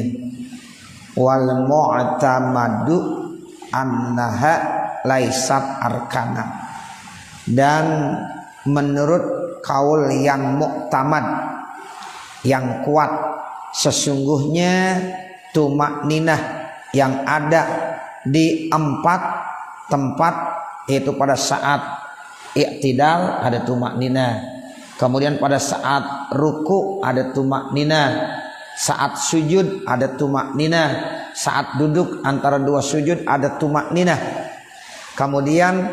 muslimin. Wal mu'tamadu annaha laisat arkana. Dan menurut kaul yang muktamad, yang kuat, sesungguhnya tumakninah yang ada di 4 tempat, yaitu pada saat i'tidal ada tumakninah, kemudian pada saat ruku ada tumakninah, saat sujud ada tumakninah, saat duduk antara 2 sujud ada tumakninah, kemudian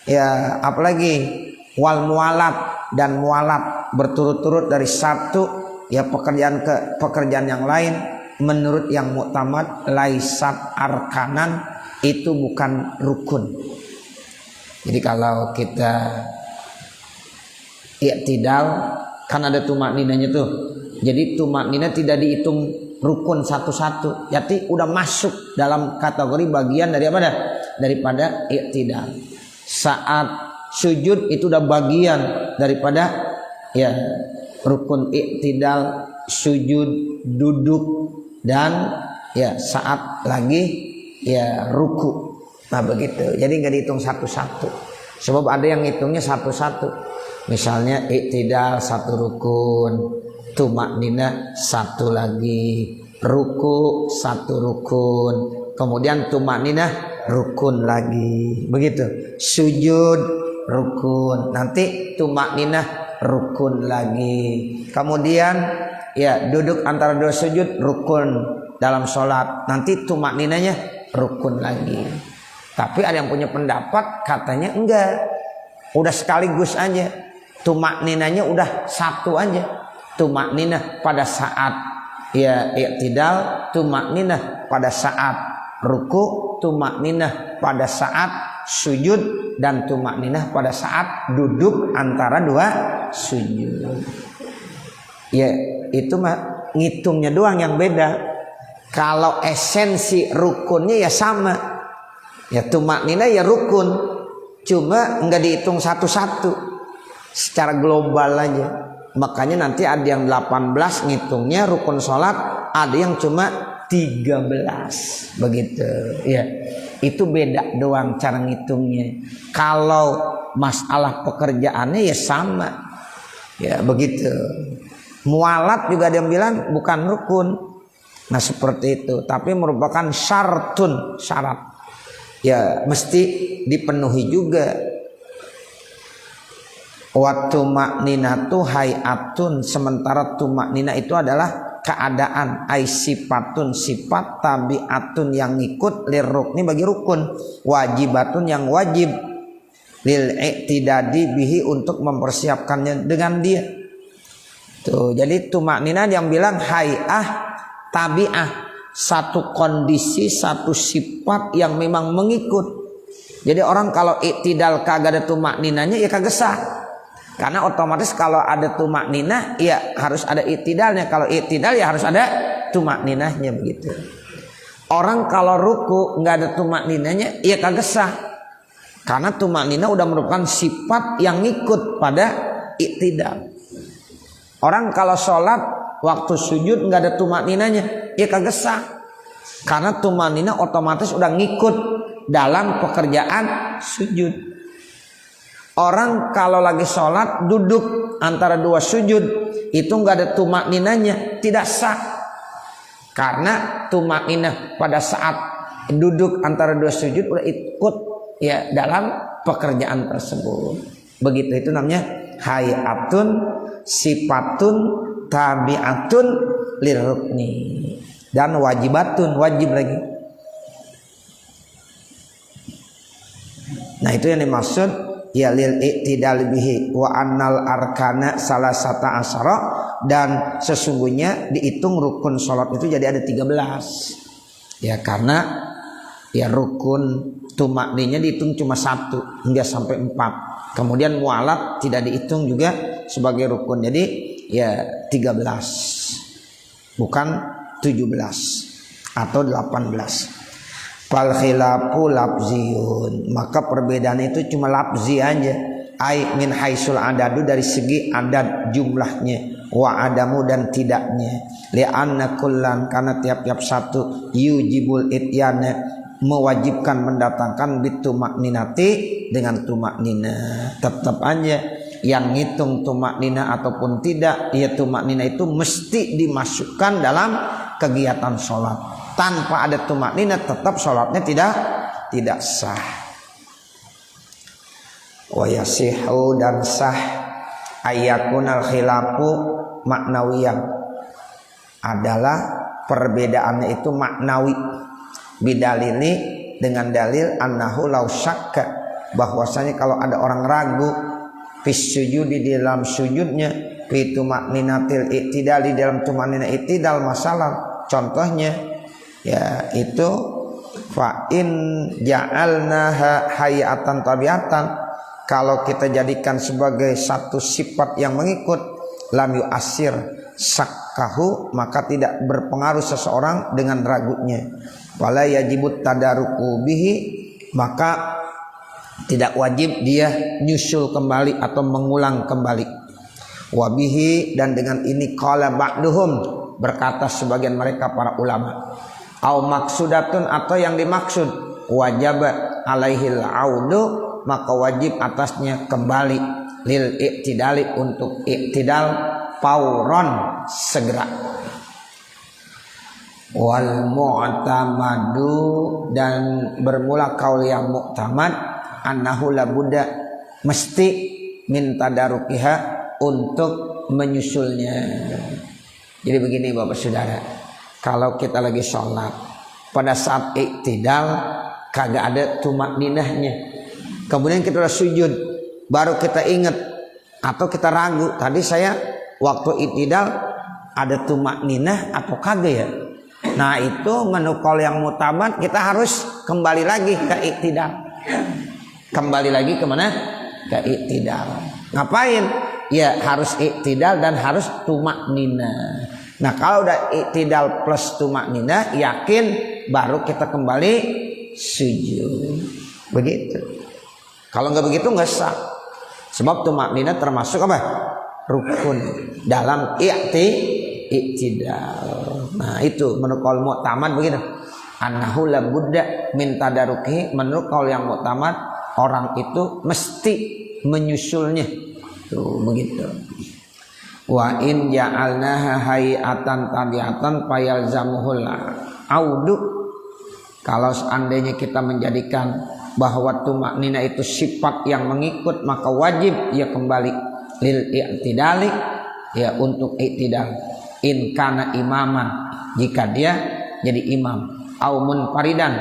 ya apalagi wal mualat, dan mualat berturut-turut dari satu ya pekerjaan ke pekerjaan yang lain. Menurut yang muktamad laisat arkanan, itu bukan rukun. Jadi kalau kita i'tidal kan ada tumakninahnya tuh. Jadi tumakninah tidak dihitung rukun satu-satu. Jadi udah masuk dalam kategori bagian dari apa dah? Daripada i'tidal. Saat sujud itu udah bagian daripada ya rukun i'tidal, sujud, duduk, dan ya saat lagi ya ruku. Nah begitu. Jadi nggak dihitung satu-satu. Sebab ada yang ngitungnya satu-satu. Misalnya i'tidal 1 rukun, tumakninah 1 lagi, ruku 1 rukun, kemudian tumakninah rukun lagi. Begitu. Sujud rukun, nanti tumakninah rukun lagi. Kemudian ya duduk antara 2 sujud rukun dalam sholat, nanti tumakninahnya rukun lagi. Tapi ada yang punya pendapat katanya enggak, udah sekaligus aja, tumakninahnya udah 1 aja. Tumakninah pada saat ya i'tidal, tumakninah pada saat ruku, tumakninah pada saat sujud, dan tumakninah pada saat duduk antara 2 sujud. Ya itu mah ngitungnya doang yang beda. Kalau esensi rukunnya ya sama. Ya tumakninah ya rukun, cuma nggak dihitung satu-satu, secara global aja. Makanya nanti ada yang 18 ngitungnya rukun sholat, ada yang cuma 13 begitu. Ya itu beda doang cara ngitungnya. Kalau masalah pekerjaannya ya sama. Ya begitu. Mualat juga ada yang bilang bukan rukun. Nah seperti itu. Tapi merupakan syartun, syarat. Ya mesti dipenuhi juga. Wa tumakninatu hayatun, sementara tumakninah itu adalah keadaan, ai sifatun, sifat, tabiatun yang ngikut, lirrukni bagi rukun, wajibatun yang wajib, lil i'tidadi bihi untuk mempersiapkannya dengan dia. Tuh, jadi tumakninah yang bilang hayah, tabiah, satu kondisi, satu sifat yang memang mengikut. Jadi orang kalau i'tidal kagak ada tumakninahnya ya kagak sah. Karena otomatis kalau ada tumakninah ya harus ada i'tidalnya. Kalau i'tidal ya harus ada tumakninahnya begitu. Orang kalau ruku nggak ada tumakninahnya ya kagak sah. Karena tumakninah udah merupakan sifat yang ngikut pada i'tidal. Orang kalau sholat waktu sujud nggak ada tumakninahnya ya kagak sah. Karena tumakninah otomatis udah ngikut dalam pekerjaan sujud. Orang kalau lagi sholat duduk antara 2 sujud itu nggak ada tumakninahnya, tidak sah. Karena tumakninah pada saat duduk antara 2 sujud udah ikut ya dalam pekerjaan tersebut. Begitu, itu namanya hayatun, sifatun, tabiatun, lirrukni, dan wajibatun, wajib lagi. Nah itu yang dimaksud ya lil i'tidal bihi wa annal arkana salasata asyara, dan sesungguhnya dihitung rukun sholat itu jadi ada 13. Ya karena ya rukun tumakninnya dihitung cuma 1 hingga sampai 4. Kemudian mualat tidak dihitung juga sebagai rukun. Jadi ya 13 bukan 17 atau 18. Fal khilafu lafziyun, maka perbedaan itu cuma lafzi aja. Ai min haisul adadu, dari segi adat jumlahnya. wa adamu dan tidaknya, li'anna kullan karena tiap-tiap satu yujibul ityana mewajibkan mendatangkan bitumakninati dengan tumaknina. Tetap aja yang ngitung tumaknina ataupun tidak, ya tumaknina itu mesti dimasukkan dalam kegiatan sholat. Tanpa ada tumaknina tetap sholatnya tidak sah. Wa yasihu dan sah ayakunal khilafu maknawiyan, adalah perbedaannya itu maknawi, bidalili dengan dalil annahu law syakka, bahwasanya kalau ada orang ragu fis sujud di dalam sujudnya, fi tumakninatil i'tidal di dalam tumaknina i'tidal masalah, contohnya ya itu fa in ja'alnaha hayatan tabiatan, kalau kita jadikan sebagai satu sifat yang mengikut, lam yu'asir sakkahu, maka tidak berpengaruh seseorang dengan ragunya. Wala yajibut tadaruku bihi, maka tidak wajib dia nyusul kembali atau mengulang kembali. Wabihi, dan dengan ini qala ba'duhum, berkata sebagian mereka para ulama, au maksudatun, atau yang dimaksud wajib alaihil audu, maka wajib atasnya kembali lil i'tidali, untuk i'tidal pauron, segera. Wal mu'tamadu, dan bermula kaul yang mu'tamad, annahu la budda, mesti min tadarukiha, untuk menyusulnya. Jadi begini Bapak Saudara, kalau kita lagi sholat pada saat i'tidal kagak ada tumakninahnya, kemudian kita udah sujud, baru kita ingat atau kita ragu, tadi saya waktu i'tidal ada tumakninah atau kagak ya. Nah itu menurut qaul yang mu'tamad, kita harus kembali lagi ke i'tidal. Kembali lagi kemana? Ke i'tidal. Ngapain? Ya harus i'tidal dan harus tumakninah. Nah kalau udah i'tidal plus tumakninah, yakin, baru kita kembali sujud. Begitu. Kalau nggak begitu nggak sah. Sebab tumakninah termasuk apa? Rukun dalam i'tidal. Nah itu menurut qaul mu'tamad begitu. Annahu la budda min tadaruki, menurut qaul yang mu'tamad, orang itu mesti menyusulnya. Tuh begitu. Wa in ja'alnaha hayatan tabiatan fayalzamuhul audu, kalau seandainya kita menjadikan bahwa tumaknina itu sifat yang mengikut, maka wajib ia kembali lil i'tidali, ya untuk i'tidal. In kana imaman, jika dia jadi imam, au munfaridan,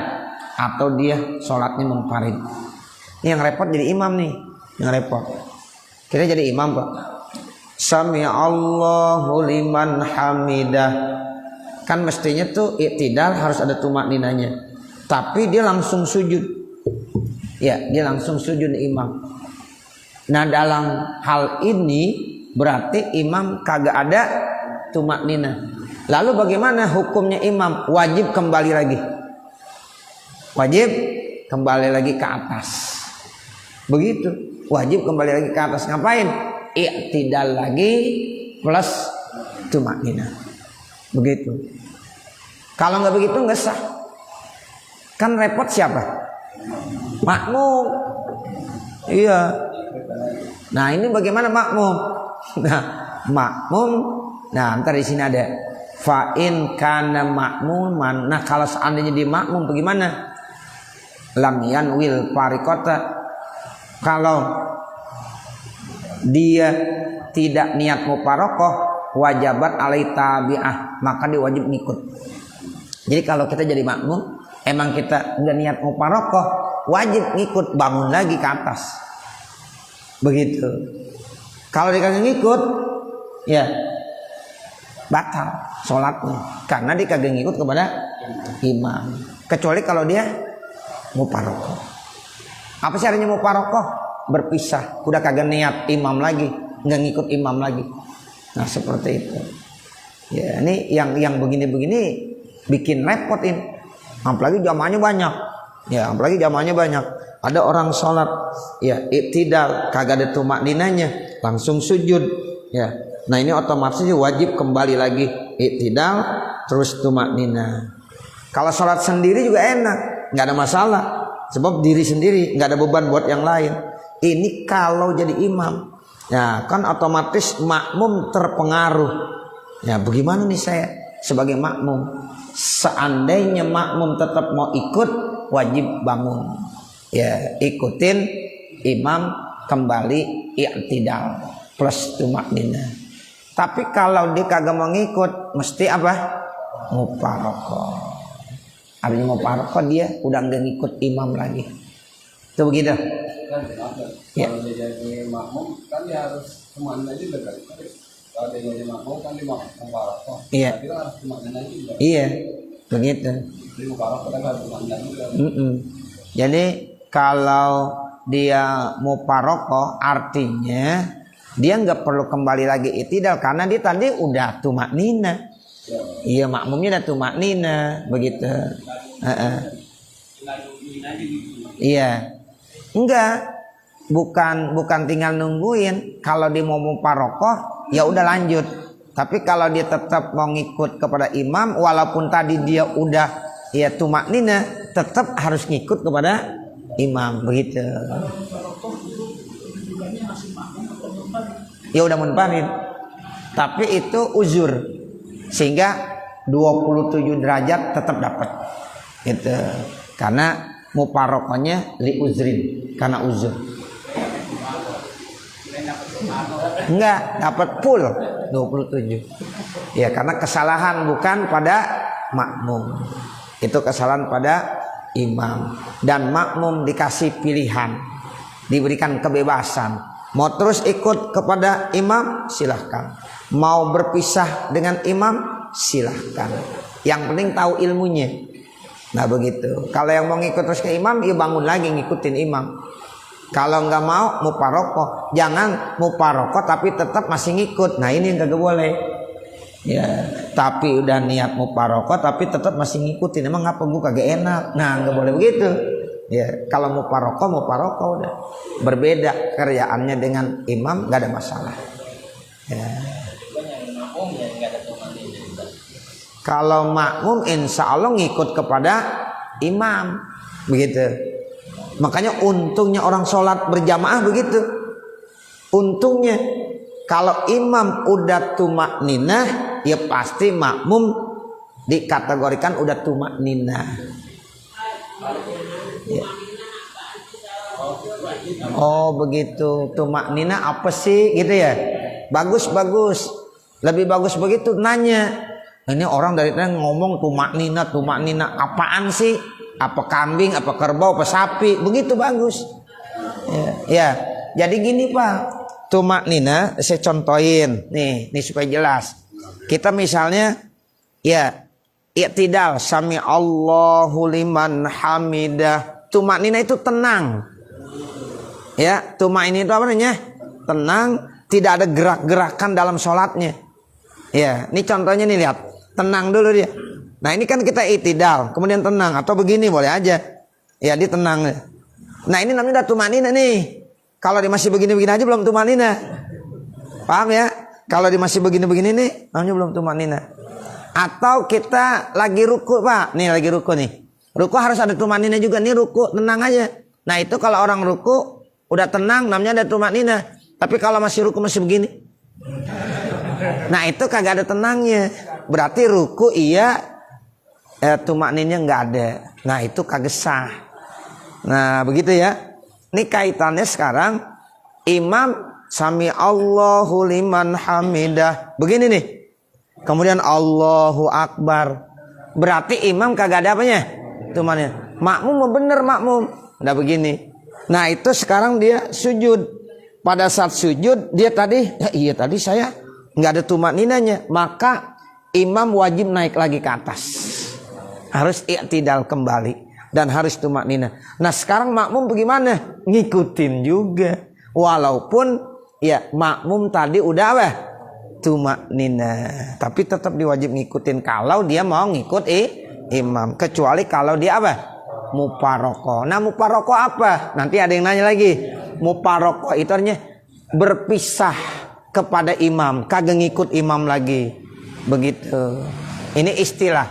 atau dia sholatnya munfarid. Ini yang repot jadi imam nih, yang repot. Kita jadi imam Pak, sami Allahu liman hamidah, kan mestinya tuh i'tidal harus ada tumakninanya, tapi dia langsung sujud. Ya, dia langsung sujud imam. Nah, dalam hal ini berarti imam kagak ada tumaknina. Lalu bagaimana hukumnya imam? Wajib kembali lagi. Wajib kembali lagi ke atas. Begitu. Wajib kembali lagi ke atas. Ngapain? I'tidal lagi plus tumaknina. Begitu. Kalau nggak begitu nggak sah. Kan repot siapa? Makmum. Iya. Nah ini bagaimana makmum? Nah makmum. Nah ntar di sini ada fa'in kana makmuman. Nah kalau seandainya dia makmum bagaimana? Lam yanwil farikota. Kalau dia tidak niat muparokoh, wajabat alai tabi'ah, maka dia wajib ngikut. Jadi kalau kita jadi makmum, emang kita nggak niat muparokoh, wajib ngikut, bangun lagi ke atas. Begitu. Kalau dia kagak ngikut, ya batal sholatnya, karena dia kagak ngikut kepada imam. Kecuali kalau dia muparokoh. Apa sih artinya muparokoh? Berpisah, udah kagak niat imam lagi, nggak ngikut imam lagi. Nah seperti itu. Ya ini yang begini-begini bikin repot ini. Apalagi jamaahnya banyak. Ya apalagi jamaahnya banyak. Ada orang sholat, ya i'tidal, kagak ada tumakninanya, langsung sujud. Ya Nah ini otomatis wajib kembali lagi i'tidal terus tumaknina. Kalau sholat sendiri juga enak, nggak ada masalah, sebab diri sendiri nggak ada beban buat yang lain. Ini kalau jadi imam, ya kan otomatis makmum terpengaruh. Ya bagaimana nih saya sebagai makmum? Seandainya makmum tetap mau ikut, wajib bangun. Ya ikutin imam kembali i'tidal plus tumaknina. Tapi kalau dia kagak mau ngikut, mesti apa? Muparaqah. Artinya muparaqah dia udah nggak ngikut imam lagi. Itu begitu. Ya. Kalau dia jadi makmum kan dia harus tumaknina juga kan. Kalau dia jadi makmum kan dia muparaqah. Iya. Kita harus tumaknina juga. Iya, begitu. Jadi muparaqah kan harus tumaknina juga. Jadi kalau dia muparaqah artinya dia nggak perlu kembali lagi i'tidal karena dia tadi udah tumaknina. Iya makmumnya udah tumaknina begitu. Iya. Enggak. Bukan tinggal nungguin. Kalau dia mau muparaqah ya udah lanjut. Tapi kalau dia tetap mau ngikut kepada imam walaupun tadi dia udah ya tumaknina, tetap harus ngikut kepada imam begitu. Ya udah munfarid. Tapi itu uzur. Sehingga 27 derajat tetap dapat. Gitu. Karena muparaqahnya li uzrin, karena uzur. Enggak, dapat full 27. Ya, karena kesalahan bukan pada makmum. Itu kesalahan pada imam. Dan makmum dikasih pilihan, diberikan kebebasan. Mau terus ikut kepada imam, silahkan. Mau berpisah dengan imam, silahkan. Yang penting tahu ilmunya. Nah begitu. Kalau yang mau ngikut terus ke imam, ya bangun lagi ngikutin imam. Kalau nggak mau muparaqah, jangan muparaqah tapi tetap masih ngikut. Nah ini yang kagak boleh. Ya, tapi udah niat muparaqah tapi tetap masih ngikutin. Emang ngapa gua kagak enak? Nah nggak boleh begitu. Ya, kalau muparaqah udah berbeda kerjaannya dengan imam, nggak ada masalah. Ya. Kalau makmum insya Allah ngikut kepada imam begitu. Makanya untungnya orang sholat berjamaah begitu. Untungnya kalau imam udah tumakninah, ya pasti makmum dikategorikan udah tumakninah. Ya. Oh begitu, tumakninah apa sih gitu ya? Bagus. Lebih bagus begitu nanya. Ini orang dari tadi ngomong tumakninah apaan sih? Apa kambing, apa kerbau, apa sapi? Begitu bagus. Ya. Jadi gini Pak, tumakninah saya contohin nih supaya jelas. Kita misalnya ya i'tidal sami Allahu liman hamidah. Tumakninah itu tenang. Ya, tumakninah itu apa namanya? Tenang, tidak ada gerak-gerakan dalam sholatnya. Ya, ini contohnya nih lihat. Tenang dulu dia. Nah ini kan kita i'tidal, kemudian tenang atau begini boleh aja. Ya dia tenang. Nah ini namanya udah tumakninah nih. Kalau dia masih begini-begini aja belum tumakninah. Paham ya? Kalau dia masih begini-begini nih, namanya belum tumakninah. Atau kita lagi ruku Pak. Nih lagi ruku nih. Ruku harus ada tumakninah juga nih ruku, tenang aja. Nah itu kalau orang ruku udah tenang namanya ada tumakninah. Tapi kalau masih ruku masih begini. Nah itu kagak ada tenangnya. Berarti ruku iya, tumakninahnya nggak ada. Nah itu kagak sah. Nah begitu ya. Ini kaitannya sekarang imam sami Allahu liman hamidah. Begini nih. Kemudian Allahu Akbar. Berarti imam kagak ada apanya? Tumakninah. Makmum bener makmum. Udah begini. Nah itu sekarang dia sujud. Pada saat sujud dia tadi, tadi saya nggak ada tumakninahnya. Maka imam wajib naik lagi ke atas. Harus i'tidal kembali. Dan harus tumakninah. Nah sekarang makmum bagaimana? Ngikutin juga. Walaupun ya makmum tadi udah apa? Tumakninah. Tapi tetap diwajib ngikutin kalau dia mau ngikut imam. Kecuali kalau dia apa? Muparaqah. Nah muparaqah apa? Nanti ada yang nanya lagi. Muparaqah itu artinya berpisah. kepada imam, kagak ngikut imam lagi. Begitu. Ini istilah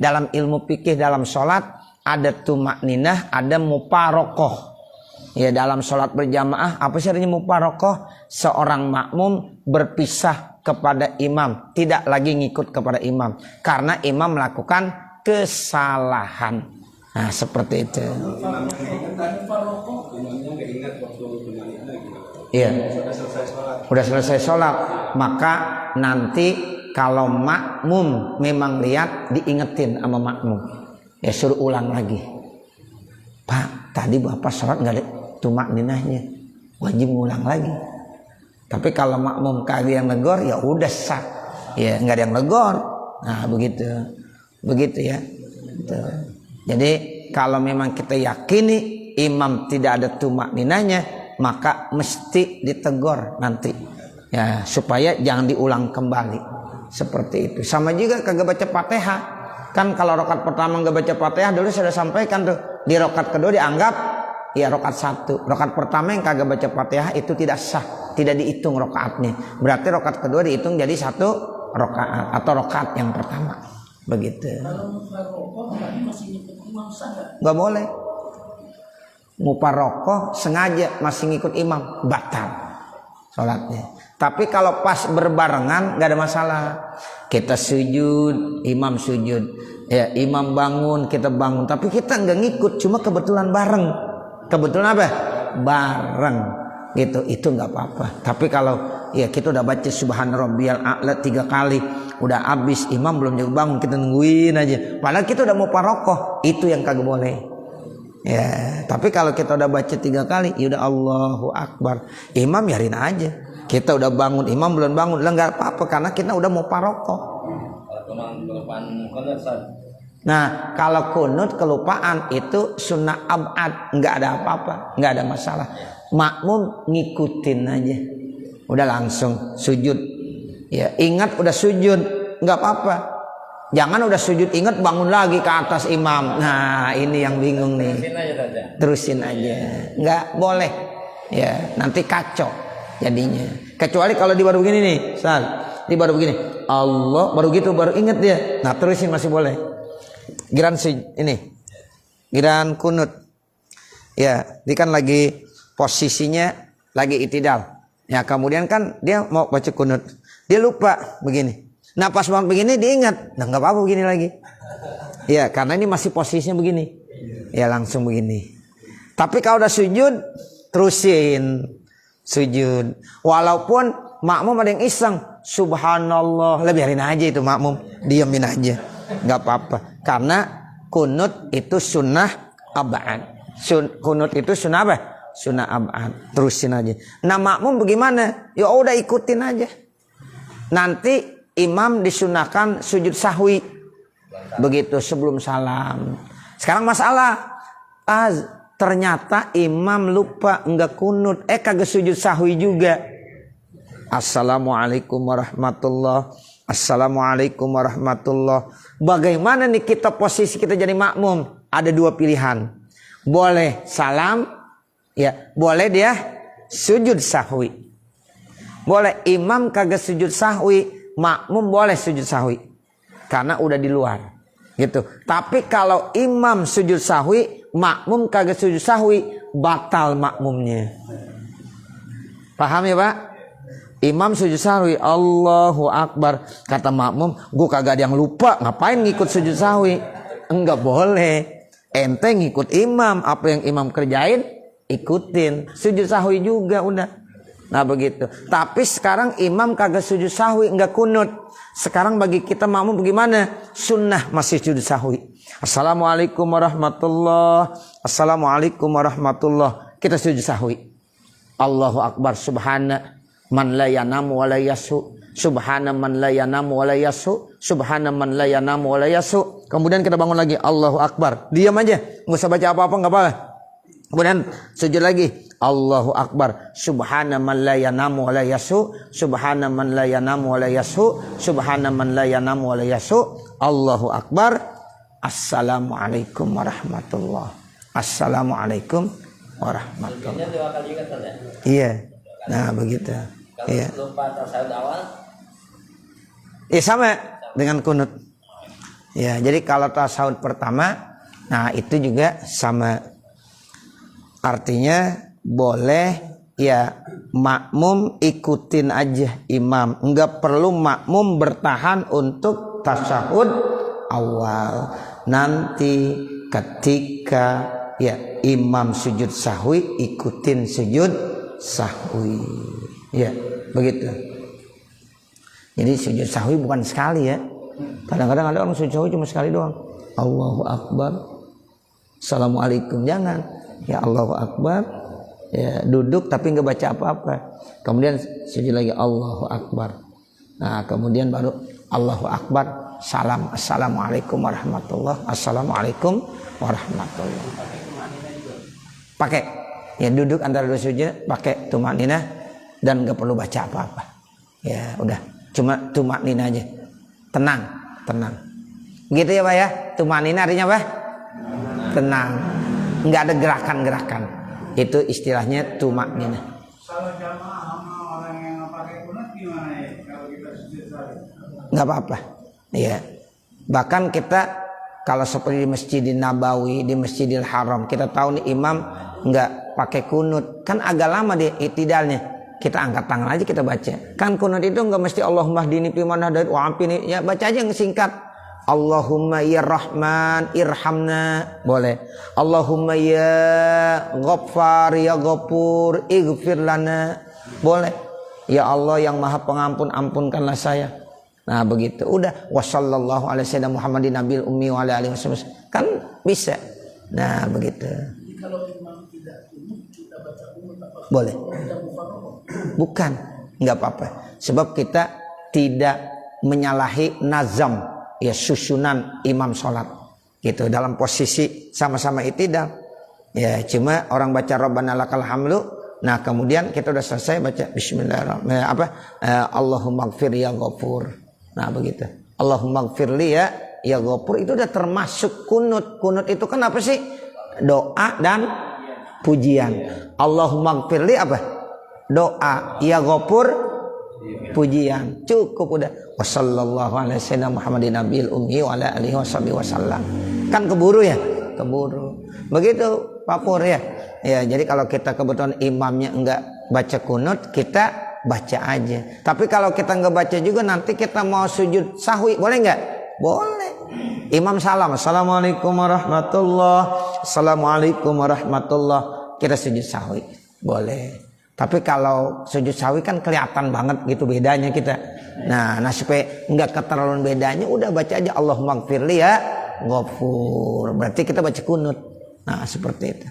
dalam ilmu fikih dalam sholat ada tumakninah, ada muparokoh. Ya dalam sholat berjamaah apa sih artinya muparokoh? Seorang makmum berpisah kepada imam, tidak lagi ngikut kepada imam karena imam melakukan kesalahan. Nah seperti itu. Iya. Udah selesai sholat, maka nanti kalau makmum memang lihat diingetin sama makmum, ya suruh ulang lagi. Pak, tadi bapak sholat nggak ada tumakninahnya, wajib ngulang lagi. Tapi kalau makmum kagak yang negor, ya udah sah, ya nggak ada yang negor. Nah begitu ya. Gitu. Jadi kalau memang kita yakini imam tidak ada tumakninahnya, maka mesti ditegur nanti, ya supaya jangan diulang kembali. Seperti itu. Sama juga kagak baca Fatihah. Kan kalau rakaat pertama nggak baca Fatihah dulu sudah sampaikan tuh. Di rakaat kedua dianggap ya rakaat 1. Rakaat pertama yang kagak baca Fatihah itu tidak sah, tidak dihitung rakaatnya. Berarti rakaat kedua dihitung jadi 1 rakaat atau rakaat yang pertama. Begitu. Kalau mufarokoh masih ngikut imam sah enggak? Enggak boleh. Mufarokoh sengaja masih ngikut imam batal salatnya. Tapi kalau pas berbarengan nggak ada masalah. Kita sujud, imam sujud, ya imam bangun, kita bangun. Tapi kita nggak ngikut, cuma kebetulan bareng. Kebetulan apa? Bareng. Gitu, itu nggak apa-apa. Tapi kalau ya kita udah baca Subhan Rabbiyal A'la 3 kali, udah habis, imam belum juga bangun, kita nungguin aja. Padahal kita udah mau parokoh, itu yang kagak boleh. Ya, tapi kalau kita udah baca 3 kali, ya udah Allahu Akbar, imam biarin aja. Kita udah bangun, imam belum bangun, lah nggak apa-apa karena kita udah mau parokoh. Nah, kalau kunut kelupaan itu sunnah abad, nggak ada apa-apa, nggak ada masalah. Makmum ngikutin aja, udah langsung sujud. Ya, ingat udah sujud, nggak apa-apa. Jangan udah sujud ingat bangun lagi ke atas imam. Nah, ini yang bingung nih. Terusin aja, nggak boleh. Ya, nanti kacau jadinya. Kecuali kalau di baru begini nih, di baru begini, Allah baru gitu baru ingat dia. Nah, terusin masih boleh. Giran kunut. Ya, dia kan lagi posisinya lagi itidal. Ya, kemudian kan dia mau baca kunut. Dia lupa begini. Nah, pas banget begini diingat. Nah, enggak apa-apa begini lagi. Ya, karena ini masih posisinya begini. Ya, langsung begini. Tapi kalau udah sujud, terusin sujud. Walaupun makmum ada yang iseng, subhanallah, biarin aja itu makmum, diamin aja. Enggak apa-apa. Karena kunut itu sunnah abad. Kunut itu sunnah apa? Sunnah abad. Terusin aja. Nah, makmum bagaimana? Ya udah ikutin aja. Nanti imam disunahkan sujud sahwi. Begitu sebelum salam. Sekarang masalah. Ternyata imam lupa enggak kunut. Kagak sujud sahwi juga. Assalamualaikum warahmatullah. Assalamualaikum warahmatullah. Bagaimana nih kita posisi kita jadi makmum? Ada 2 pilihan. Boleh salam. Ya, boleh dia sujud sahwi. Boleh imam kagak sujud sahwi, makmum boleh sujud sahwi. Karena udah di luar. Gitu. Tapi kalau imam sujud sahwi, makmum kagak sujud sahwi, batal makmumnya. Paham ya, Pak? Imam sujud sahwi, Allahu Akbar. Kata makmum, gue kagak ada yang lupa, ngapain ngikut sujud sahwi? Enggak boleh. Ente ngikut imam, apa yang imam kerjain, ikutin. Sujud sahwi juga udah. Nah begitu. Tapi sekarang imam kagak sujud sahwi, enggak kunut. Sekarang bagi kita makmum bagaimana? Sunnah masih sujud sahwi. Assalamualaikum warahmatullah. Assalamualaikum warahmatullah. Kita sujud sahwi. Allahu Akbar. Subhana man la yanamu wa la yasu. Subhana man la yanamu wa la yasu. Subhana man la yanamu wa la yasu. Kemudian kita bangun lagi. Allahu Akbar. Diam aja. Nggak usah baca apa-apa, nggak apa-apa. Kemudian sujud lagi. Allahu Akbar. Subhana man la yanamu wa la yasu. Subhana man la yanamu wa la yasu. Subhana man la yanamu wa la yasu. Allahu Akbar. Assalamualaikum warahmatullah. Assalamualaikum warahmatullah. Iya. Nah begitu. Kalau Iya. lupa tasawuf awal, Ya sama dengan kunut. Ya, jadi kalau tasawuf pertama, nah itu juga sama. Artinya boleh ya makmum ikutin aja imam, enggak perlu makmum bertahan untuk tasahud awal. Nanti ketika ya imam sujud sahwi, ikutin sujud sahwi. Ya, begitu. Jadi sujud sahwi bukan sekali ya. Kadang-kadang ada orang sujud sahwi cuma sekali doang. Allahu Akbar, Assalamualaikum, jangan. Ya Allahu Akbar, ya duduk tapi nggak baca apa-apa. Kemudian sujud lagi Allahu Akbar. Nah kemudian baru Allahu Akbar, salam, Assalamualaikum warahmatullah, Assalamualaikum warahmatullah. Pakai, ya duduk antara dua sujud, pakai tumakninah dan nggak perlu baca apa-apa. Ya udah, cuma tumakninah aja, tenang, tenang. Gitu ya Pak ya, tumakninah artinya apa? Tenang. Nggak ada gerakan-gerakan, itu istilahnya tumakninah. Kalau jamaah sama orang yang nggak pakai kunut gimana ya kalau kita sujud sahwi? Nggak apa-apa, ya. Bahkan kita kalau seperti di Masjidil Nabawi, di Masjidil Haram, kita tahu nih imam nggak pakai kunut, kan agak lama deh itidalnya. Kita angkat tangan aja kita baca. Kan kunut itu nggak mesti Allahumma hdini fiman hadait wa afini, ya baca aja yang singkat. Allahumma ya Rahman irhamna, boleh. Allahumma ya Ghaffar ya Ghafur ighfir lana, boleh. Ya Allah yang Maha Pengampun, ampunkanlah saya. Nah begitu. Udah wassallallahu alaihi wasallam Muhammadin nabil ummi wa ala alihi wasallam. Kan bisa. Nah begitu. Kalau imam tidak kunut kita baca kunut apa? Boleh. Bukan, nggak apa-apa. Sebab kita tidak menyalahi nazam, ya susunan imam sholat gitu dalam posisi sama-sama itidal. Ya cuma orang baca Rabbana lakal hamdu. Nah kemudian kita udah selesai baca Bismillahirrahmanirrahim, Allahumma gfir ya Ghafur. Nah begitu. Allahumma gfirli ya Ghafur, itu udah termasuk kunut. Kunut itu kan apa sih? Doa dan pujian. Allahumma gfirli apa? Doa. Ya Ghafur, pujian. Cukup udah. Wassallallahu alaihi wasallam Muhammadin nabil ummi wa ala alihi wasallam. Kan keburu ya? Keburu. Begitu Pak Pur ya. Ya, jadi kalau kita kebetulan imamnya enggak baca kunut, kita baca aja. Tapi kalau kita enggak baca juga, nanti kita mau sujud sahwi, boleh enggak? Boleh. Imam salam, Assalamualaikum warahmatullah, Assalamualaikum warahmatullah, kita sujud sahwi, boleh. Tapi kalau sujud sahwi kan kelihatan banget gitu bedanya kita. Nah supaya enggak keterlaluan bedanya, udah baca aja Allahumma gfirli ya Ghafur. Berarti kita baca kunut. Nah seperti itu.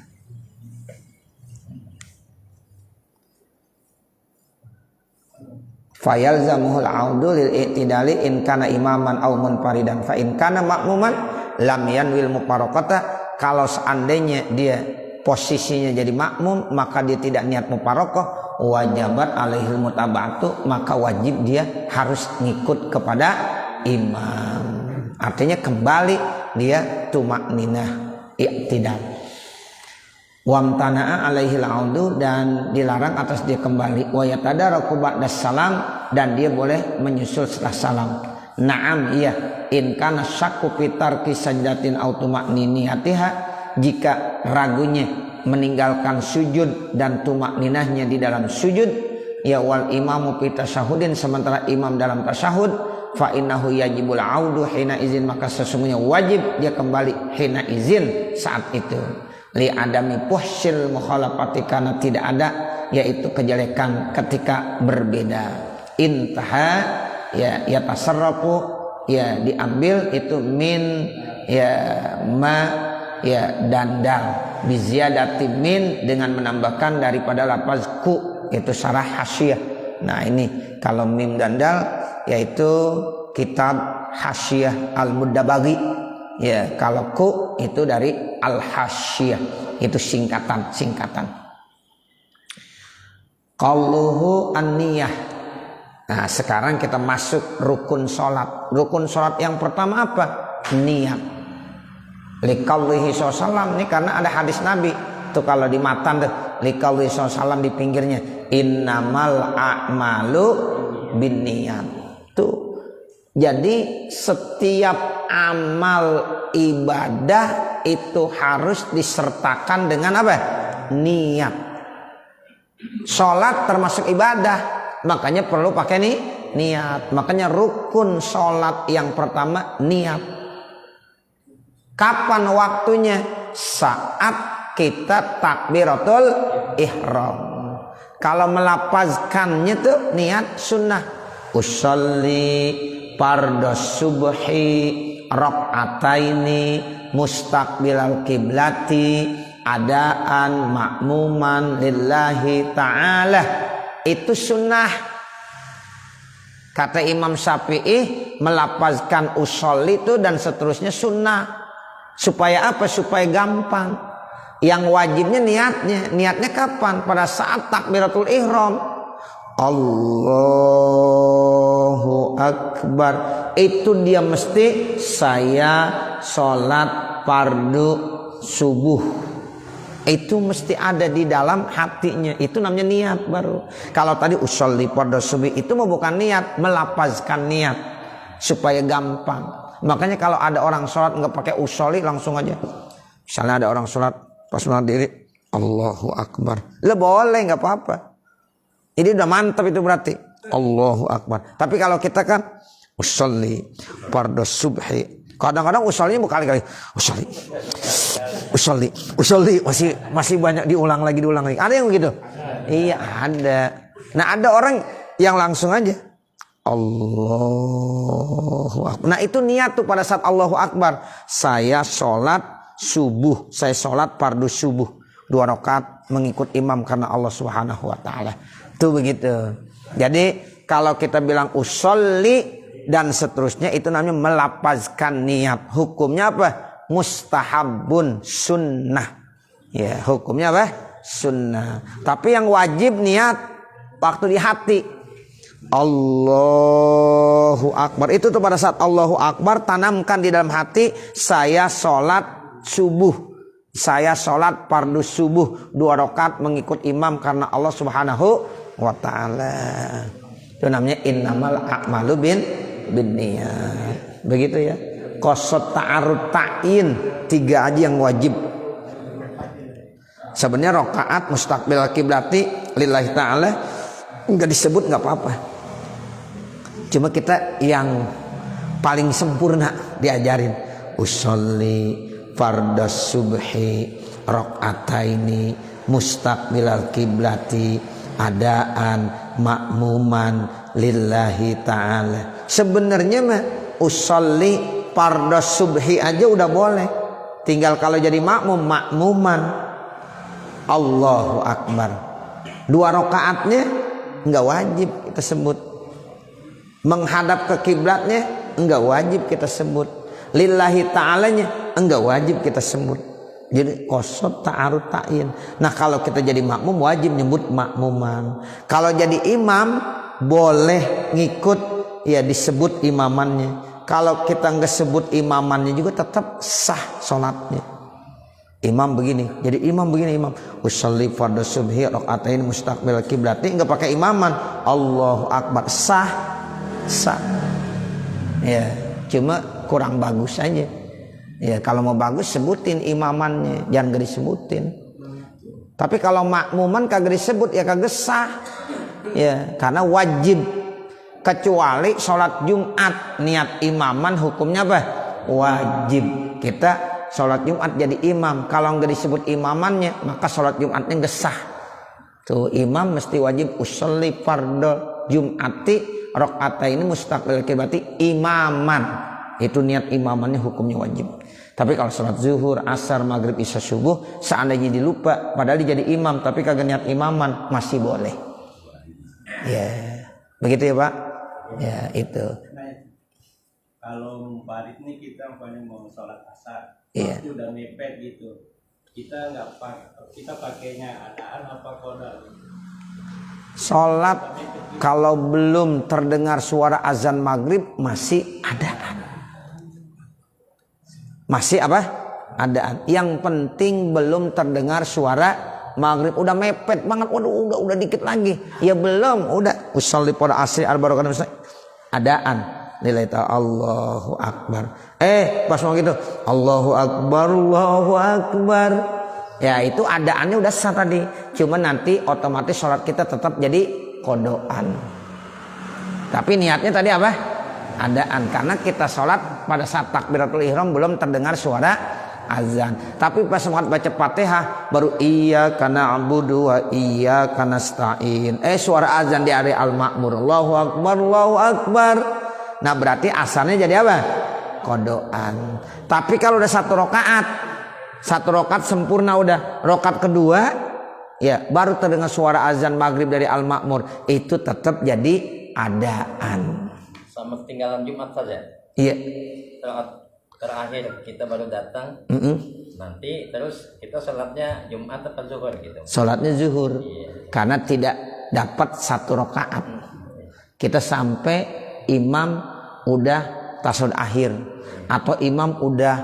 Fayalzamuhul audu lil i'tidali in kana imaman aw munfaridan fa in kana makmuman lam yanwil mufaraqata. Kalau seandainya dia posisinya jadi makmum, maka dia tidak niat mufaraqah, wajibat alaihil mutaba'atu, maka wajib dia harus ngikut kepada imam. Artinya kembali dia tumakninah i'tidal. Wamtana'a alaihil audu, dan dilarang atas dia kembali. Wa yatadaraku ba'das salam, dan dia boleh menyusul setelah salam. Naam iya, in kana syakku fi tarki sajdatin aw tumakniniyatiha, jika ragunya meninggalkan sujud dan tumakninahnya di dalam sujud, ya wal imamu fi tasyahudin, sementara imam dalam tasyahud, fa innahu yajibul audu hina izin, maka sesungguhnya wajib dia kembali hina izin saat itu. Li adami puhsil mukhalafati, karena tidak ada yaitu kejelekan ketika berbeda. Intaha ya tasarrafu, ya diambil itu min ya ma ya dandal biziyadati min, dengan menambahkan daripada lafaz ku, itu syarah hasyiyah. Nah ini kalau mim dandal yaitu kitab hasyiyah al-Muddabaghi. Ya kalau ku itu dari al-hasyiyah, itu singkatan. Qauluhu an-niyah. Nah sekarang kita masuk rukun sholat. Rukun sholat yang pertama apa? Niat. Liqaulihi sallallahu, ini karena ada hadis Nabi tuh, kalau di matan tuh Liqauli sallam di pinggirnya, innamal a'malu binniyat. Tuh. Jadi setiap amal ibadah itu harus disertakan dengan apa? Niat. Sholat termasuk ibadah, makanya perlu pakai niat. Makanya rukun sholat yang pertama niat. Kapan waktunya? Saat kita takbiratul ihram. Kalau melapazkannya tuh niat sunnah. Usolli fardos subhi rakaataini mustaqbilal kiblati adaan makmuman lillahi ta'ala. Itu sunnah. Kata Imam Syafi'i, melapazkan usolli itu dan seterusnya sunnah. Supaya apa? Supaya gampang. Yang wajibnya niatnya. Niatnya kapan? Pada saat takbiratul ihram. Allahu Akbar. Itu dia mesti saya sholat fardu subuh. Itu mesti ada di dalam hatinya. Itu namanya niat baru. Kalau tadi usolli fardu subuh itu mau bukan niat, melapazkan niat supaya gampang. Makanya kalau ada orang sholat nggak pakai usolli langsung aja. Misalnya ada orang sholat pas diri, Allahu Akbar. Lah boleh nggak apa-apa. Ini udah mantap itu berarti. Allahu Akbar. Tapi kalau kita kan usolli fardu subhi. Kadang-kadang usollinya berkali-kali. Usolli masih banyak diulang lagi. Ada yang begitu? Iya, ada. Nah, ada orang yang langsung aja Allahu Akbar. Nah, itu niat tuh pada saat Allahu Akbar. Saya sholat subuh, saya sholat fardu subuh 2 rakaat mengikut imam karena Allah Subhanahu wa taala. Tuh begitu. Jadi kalau kita bilang usolli dan seterusnya itu namanya melapazkan niat. Hukumnya apa? Mustahabun sunnah. Ya, hukumnya apa? Sunnah. Tapi yang wajib niat waktu di hati. Allahu Akbar. Itu tuh pada saat Allahu Akbar tanamkan di dalam hati, saya sholat subuh. Saya sholat fardu subuh 2 rakaat mengikut imam karena Allah Subhanahu wa ta'ala. Itu namanya innamal a'malu binniyat. Begitu ya. Qasad ta'arud ta'in 3 aja yang wajib. Sebenarnya rakaat mustaqbil kiblati lillahi ta'ala enggak disebut enggak apa-apa. Cuma kita yang paling sempurna diajarin usolli fardas subhi rakaataini mustaqbilal kiblati adaan makmuman lillahi ta'ala. Sebenarnya mah usolli fardas subhi aja udah boleh. Tinggal kalau jadi makmuman Allahu Akbar. 2 rakaatnya enggak wajib kita sebut. Menghadap ke kiblatnya enggak wajib kita sebut. Lillahi ta'alanya enggak wajib kita sebut. Jadi qasad ta'arud ta'in. Nah, kalau kita jadi makmum wajib nyebut makmuman. Kalau jadi imam boleh ngikut ya disebut imamannya. Kalau kita enggak sebut imamannya juga tetap sah salatnya. Imam begini, jadi imam begini, imam usolli fardu subhi rakaatain mustaqbil kiblati, enggak pakai imaman, Allahu Akbar, sah. Ya, cuma kurang bagus aja. Ya, kalau mau bagus sebutin imamannya, jangan gak disebutin. Tapi kalau makmuman kagak disebut ya kagak sah. Ya, karena wajib. Kecuali sholat Jumat niat imaman hukumnya apa? Wajib. Kita sholat Jumat jadi imam. Kalau nggak disebut imamannya maka sholat Jumatnya nggak sah. Tuh imam mesti wajib usolli fardhu Jumati rakaataini mustaqbil kiblati imaman. Itu niat imamannya hukumnya wajib. Tapi kalau sholat zuhur, asar, maghrib, isya, subuh seandainya dilupa padahal dia jadi imam tapi kagak niat imaman masih boleh. Ya, begitu ya Pak. Ya itu. Kalau mumparit nih kita mau sholat asar, Iya. itu udah mepet gitu. Kita pakainya adaan apa qada? Sholat kalau belum terdengar suara azan maghrib masih adaan. Masih apa? Adaan. Yang penting belum terdengar suara maghrib udah mepet banget, waduh udah dikit lagi, ya belum, udah usolli pada asri arba rakaat adaan nilai ta Allahu Akbar, pas mau gitu Allahu Akbar, ya itu adaannya udah sah tadi, cuma nanti otomatis sholat kita tetap jadi kodoan, tapi niatnya tadi apa? Adaan, karena kita sholat pada saat takbiratul ihram belum terdengar suara azan, tapi pas mau baca Fatihah baru iyyaka na'budu wa iyyaka nasta'in, suara azan di area al-ma'mur, Allahu Akbar Allahu Akbar. Nah berarti asalnya jadi apa? Kodoan. Tapi kalau udah satu rakaat sempurna, udah rakaat kedua ya baru terdengar suara azan maghrib dari al-ma'mur, itu tetap jadi adaan. Sama ketinggalan Jumat saja. Iya. Terakhir kita baru datang. Nanti terus kita sholatnya Jumat atau zuhur gitu. Sholatnya zuhur. Iya. Karena tidak dapat satu rakaat. Kita sampai imam udah tasyahud akhir, atau imam udah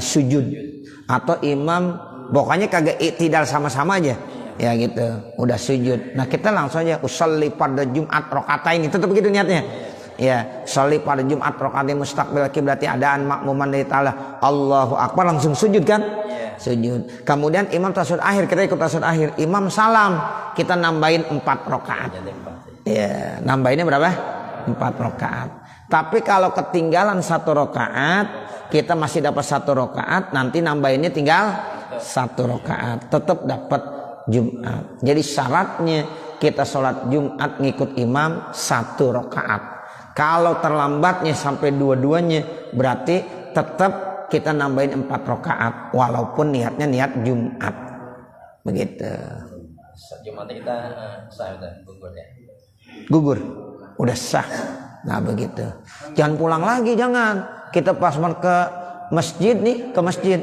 sujud, atau imam pokoknya kagak iktidal sama-sama aja. Ya gitu, udah sujud. Nah kita langsung aja usolli pada Jumat rokaatain, itu tetap begitu niatnya. Ya, sholli pada Jumat rokaatain mustaqbil kiblati adaan makmuman lillahi ta'ala Allahu Akbar, langsung sujud kan? Sujud. Kemudian imam tasyahud akhir, kita ikut tasyahud akhir. Imam salam, kita nambahin 4 rakaat. Ya, nambahinnya berapa? 4 rakaat. Tapi kalau ketinggalan 1 rakaat, kita masih dapat 1 rakaat, nanti nambahinnya tinggal 1 rakaat, tetap dapat Jumat. Jadi syaratnya kita sholat Jumat ngikut imam 1 rakaat. Kalau terlambatnya sampai dua-duanya, berarti tetap kita nambahin 4 rakaat walaupun niatnya niat Jumat. Begitu. Jumatnya kita sah udah gugur ya. Gugur, udah sah. Nah begitu. Jangan pulang lagi, jangan. Kita pas mau ke masjid nih, ke masjid.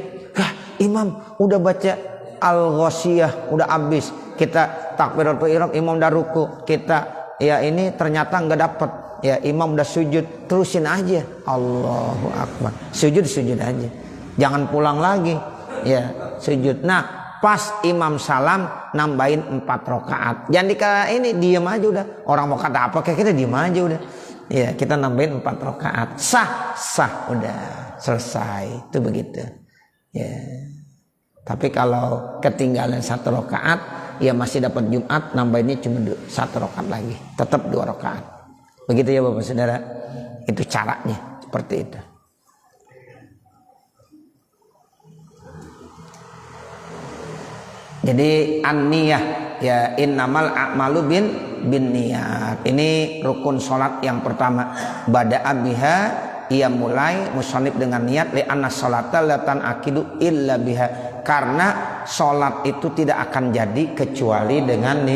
Imam udah baca Al-Ghasyiyah udah habis, kita takbiratul ihram, imam udah ruku, kita ya ini ternyata nggak dapet, ya imam udah sujud, terusin aja Allahu Akbar, sujud aja, jangan pulang lagi, ya sujud. Nah pas imam salam nambahin 4 rakaat, jangan ini diam aja udah, orang mau kata apa kayak kita diam aja udah, ya kita nambahin 4 rakaat, sah udah selesai, itu begitu ya. Tapi kalau ketinggalan 1 rakaat, ya masih dapat Jumat, nambahinnya cuma 1 rakaat lagi, tetap 2 rakaat. Begitu ya Bapak Saudara, itu caranya seperti itu. Jadi an-niyah, ya innamal a'malu bin niyat. Ini rukun sholat yang pertama. Bada'a biha, ia mulai musannif dengan niat, li anna sholata la tan'aqidu illa biha, karena sholat itu tidak akan jadi kecuali dengan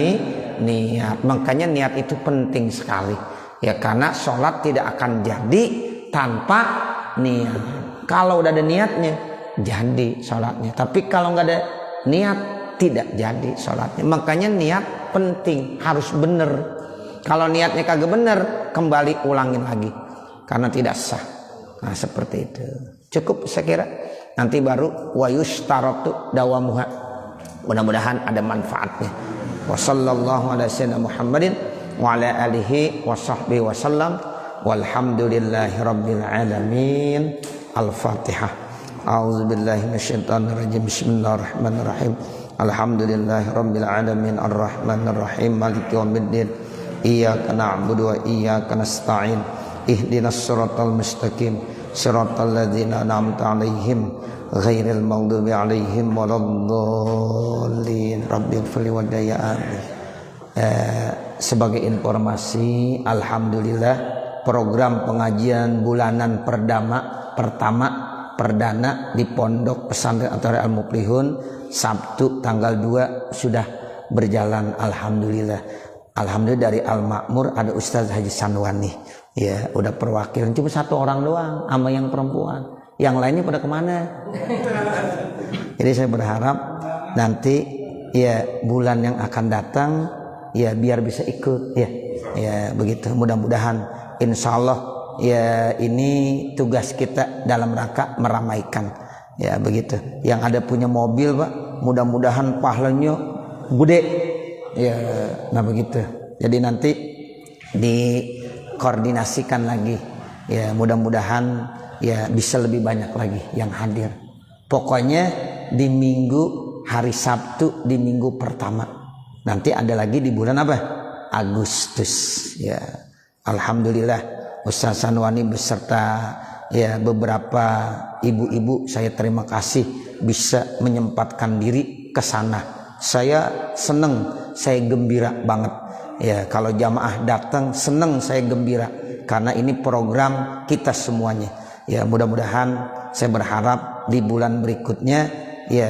niat. Makanya niat itu penting sekali ya, karena sholat tidak akan jadi tanpa niat. Kalau udah ada niatnya jadi sholatnya, tapi kalau nggak ada niat tidak jadi sholatnya. Makanya niat penting, harus bener. Kalau niatnya kagak bener, kembali ulangin lagi karena tidak sah. Nah seperti itu. Cukup saya kira. Nanti baru wa yushtaratu dawamuha. Mudah-mudahan ada manfaatnya. Wa sallallahu ala sayyidina Muhammadin wa ala alihi wa sahbihi wa sallam. Walhamdulillahi rabbil alamin. Al-Fatihah. A'udzubillahi minasyaitonir rajim. Bismillahirrahmanirrahim. Alhamdulillahi rabbil alamin arrahmanir rahim maliki yaumiddin. Iyyaka na'budu wa iyyaka nasta'in. Ihdinas siratal mustaqim. Siratal ladzina an'amta 'alaihim ghairil maghdubi 'alaihim waladdallin. Rabbighfirli wa amin. Sebagai informasi, alhamdulillah program pengajian bulanan perdana di Pondok Pesantren At-Thariq Al-Muflihun Sabtu tanggal 2 sudah berjalan, alhamdulillah. Alhamdulillah dari Al-Ma'mur ada Ustaz Haji Sanwani. Ya, udah perwakilan cuma 1 orang doang sama yang perempuan. Yang lainnya pada kemana? Jadi saya berharap nanti ya bulan yang akan datang ya biar bisa ikut ya. Ya begitu. Mudah-mudahan insyaallah ya ini tugas kita dalam rangka meramaikan. Ya begitu. Yang ada punya mobil Pak, mudah-mudahan pahalanya gede. Ya, nah begitu. Jadi nanti dikoordinasikan lagi. Ya, mudah-mudahan ya bisa lebih banyak lagi yang hadir. Pokoknya di minggu hari Sabtu di minggu pertama. Nanti ada lagi di bulan apa? Agustus. Ya, alhamdulillah Ustaz Sanwani beserta ya beberapa ibu-ibu saya terima kasih bisa menyempatkan diri ke sana. Saya senang, saya gembira banget. Ya, kalau jamaah datang senang, saya gembira karena ini program kita semuanya. Ya, mudah-mudahan saya berharap di bulan berikutnya ya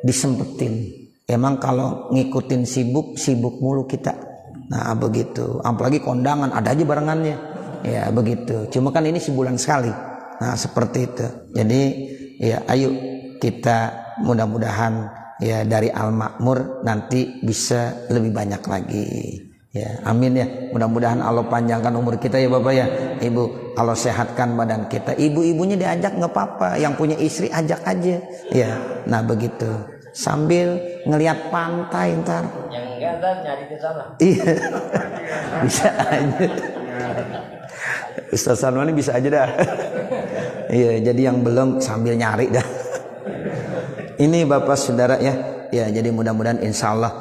disempetin. Emang kalau ngikutin sibuk mulu kita. Nah, begitu. Apalagi kondangan ada aja barengannya. Ya, begitu. Cuma kan ini sebulan sekali. Nah, seperti itu. Jadi ya ayo kita mudah-mudahan ya dari Al-Makmur nanti bisa lebih banyak lagi. Ya, amin ya. Mudah-mudahan Allah panjangkan umur kita ya Bapak ya. Ibu, Allah sehatkan badan kita. Ibu-ibunya diajak nggak apa-apa. Yang punya istri ajak aja. Ya, nah begitu. Sambil ngelihat pantai ntar. Yang enggak ada nyari ke sana. Iya, bisa aja. Ustaz Sanwani bisa aja dah. Iya, jadi yang belum sambil nyari dah. Ini Bapak Saudara ya, ya jadi mudah-mudahan insya Allah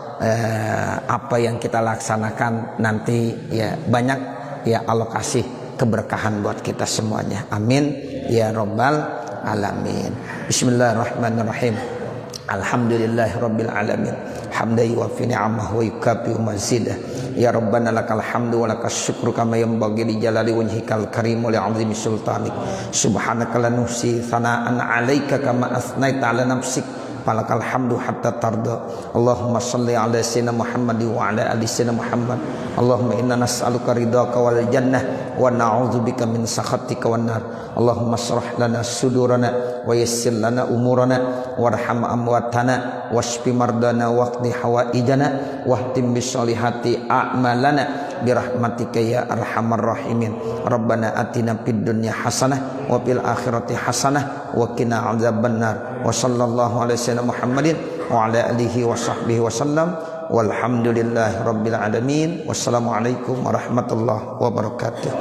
apa yang kita laksanakan nanti ya banyak ya Allah kasih keberkahan buat kita semuanya. Amin ya Rabbal Alamin. Bismillahirrahmanirrahim. Alhamdulillahirabbil alamin. Hamdan yuwaffi ni'amahu wa yukafi mazidah. Ya Rabbana lakal hamdu wa lakas syukru kama yanbaghi li jalali wajhikal karim wa li 'azimi sultanik. Subhanaka la nuhsi thana'an 'alaika kama asnaita 'ala nafsik. Falakal hamdu hatta tarda. Allahumma salli ala sayyidina Muhammad wa ala ali sayyidina Muhammad. Allahumma inna nas'aluka ridhaka wal jannah wa na'udzubika min sakhatika wan nar. Allahumma shrah lana sudurana wa yassir lana umurana warham amwatana washfi mardana waqdi hawaijana wahtim bisolihati a'malana birahmatika ya arhamar rahimin. Rabbana atina fid dunya hasanah wa fil akhirati hasanah wa qina adzabannar. Wa sallallahu alaihi wasallam Muhammadin wa ala alihi wa sahbihi wasallam walhamdulillahi rabbil alamin. Wassalamualaikum warahmatullahi wabarakatuh.